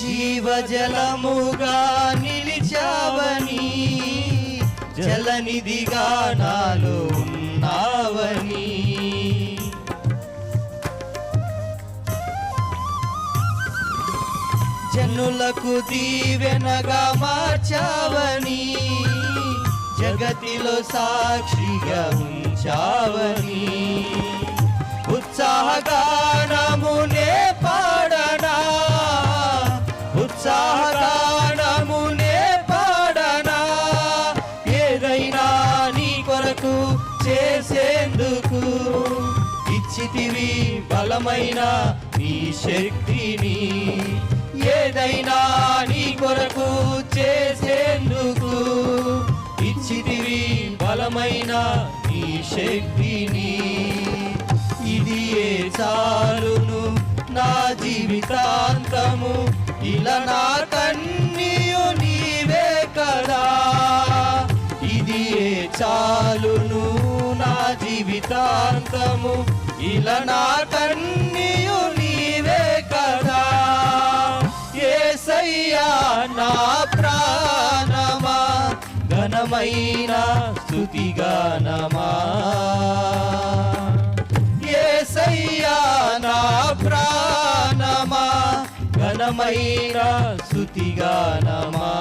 జీవజలముగా నిలిచావని, జలనిధిగా నాలో ఉన్నావని, జనులకు దీవెనగా మార్చావని, జగతిలో సాక్షిగా ఉంచావని, ఉత్సాహగానమునే పాడనా, ఉత్సాహగానమునే పాడనా, ఏదైనా నీ కొరకు చేసేందుకు ఇచ్చితివి బలమైన నీ శక్తిని, ఏదైనా నీ కొరకు చేసేందుకు ఇచ్చితివి బలమైన నీ శక్తిని. ఇది ఏ చాలును నా జీవితాంతము, ఇలా నా కన్నీయు నీవే కదా. ఇది ఏ చాలును నా జీవితాంతము, ఇలా నా కన్నీయు నీవే కదా. యేసయ్యా నా ప్రాణమా, ఘనమైన స్తుతిగానమా, యేసయ్యా నా ప్రాణమా, ఘనమైన స్తుతిగానమా.